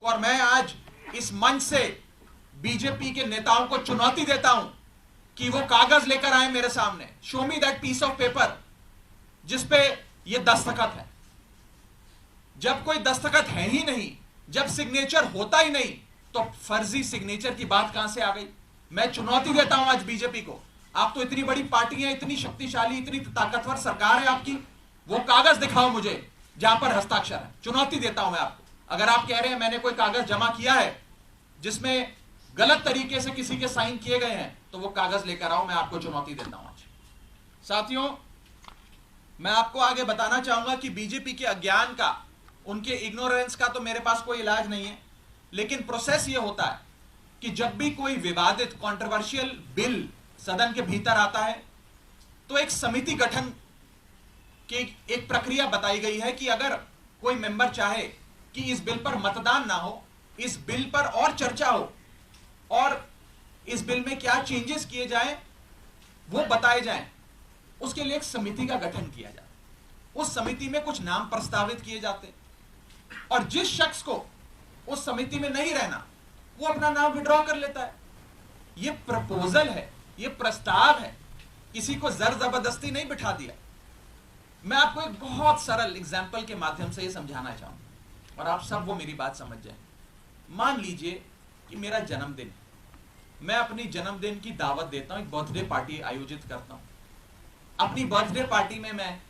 और मैं आज इस मंच से बीजेपी के नेताओं को चुनौती देता हूं कि वो कागज लेकर आए मेरे सामने, show me that piece of paper जिसपे ये दस्तखत है। जब कोई दस्तखत है ही नहीं, जब सिग्नेचर होता ही नहीं, तो फर्जी सिग्नेचर की बात कहां से आ गई? मैं चुनौती देता हूं आज बीजेपी को, आप तो इतनी बड़ी पार्टी है, इतनी शक्तिशाली, इतनी ताकतवर सरकार है आपकी, वो कागज दिखाओ मुझे जहां पर हस्ताक्षर है। चुनौती देता हूं मैं आपको। अगर आप कह रहे हैं मैंने कोई कागज जमा किया है जिसमें गलत तरीके से किसी के साइन किए गए हैं, तो वो कागज लेकर आओ, मैं आपको चुनौती देता हूं आज। साथियों, मैं आपको आगे बताना चाहूंगा कि बीजेपी के अज्ञान का, उनके इग्नोरेंस का तो मेरे पास कोई इलाज नहीं है, लेकिन प्रोसेस ये होता है कि जब भी कोई विवादित कंट्रोवर्शियल बिल सदन के भीतर आता है तो एक समिति गठन की एक प्रक्रिया बताई गई है कि अगर कोई मेंबर चाहे कि इस बिल पर मतदान ना हो, इस बिल पर और चर्चा हो और इस बिल में क्या चेंजेस किए जाएं वो बताए जाएं, उसके लिए एक समिति का गठन किया जाता है। उस समिति में कुछ नाम प्रस्तावित किए जाते हैं और जिस शख्स को उस समिति में नहीं रहना वो अपना नाम विड्रॉ कर लेता है। ये प्रपोजल है, ये प्रस्ताव है, किसी को जर जबरदस्ती नहीं बिठा दिया। मैं आपको एक बहुत सरल एग्जाम्पल के माध्यम से ये समझाना चाहूंगा और आप सब वो मेरी बात समझ जाए। मान लीजिए कि मेरा जन्मदिन है, मैं अपनी जन्मदिन की दावत देता हूं, एक बर्थडे पार्टी आयोजित करता हूं। अपनी बर्थडे पार्टी में मैं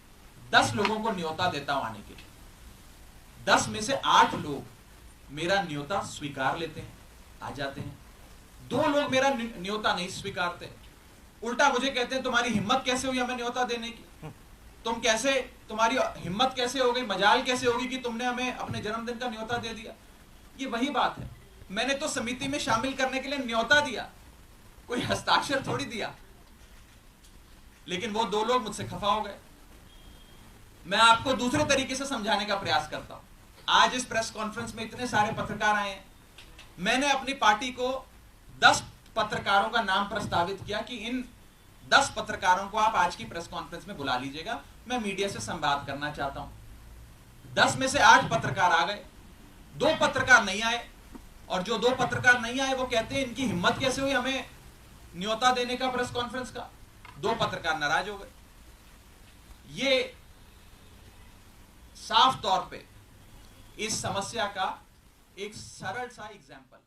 10 लोगों को न्योता देता हूं आने के लिए। 10 में से 8 लोग मेरा न्योता स्वीकार लेते हैं, आ जाते हैं। 2 लोग मेरा न्योता नहीं स्वीकारते, उल्टा मुझे कहते हैं तुम्हारी हिम्मत कैसे हुई हमें न्योता देने की, तुम्हारी हिम्मत कैसे हो गई, मजाल कैसे होगी कि तुमने हमें अपने जन्मदिन का न्योता दे दिया। ये वही बात है, मैंने तो समिति में शामिल करने के लिए न्योता दिया, कोई हस्ताक्षर थोड़ी दिया। लेकिन वो 2 लोग मुझसे खफा हो गए। मैं आपको दूसरे तरीके से समझाने का प्रयास करता हूं। आज इस प्रेस कॉन्फ्रेंस में इतने सारे पत्रकार आए हैं, मैंने अपनी पार्टी को 10 पत्रकारों का नाम प्रस्तावित किया कि इन 10 पत्रकारों को आप आज की प्रेस कॉन्फ्रेंस में बुला लीजिएगा, मैं मीडिया से संवाद करना चाहता हूं। 10 में से 8 पत्रकार आ गए, 2 पत्रकार नहीं आए, और जो 2 पत्रकार नहीं आए वो कहते हैं इनकी हिम्मत कैसे हुई हमें न्योता देने का प्रेस कॉन्फ्रेंस का। 2 पत्रकार नाराज हो गए। ये साफ तौर पे इस समस्या का एक सरल सा एग्जाम्पल।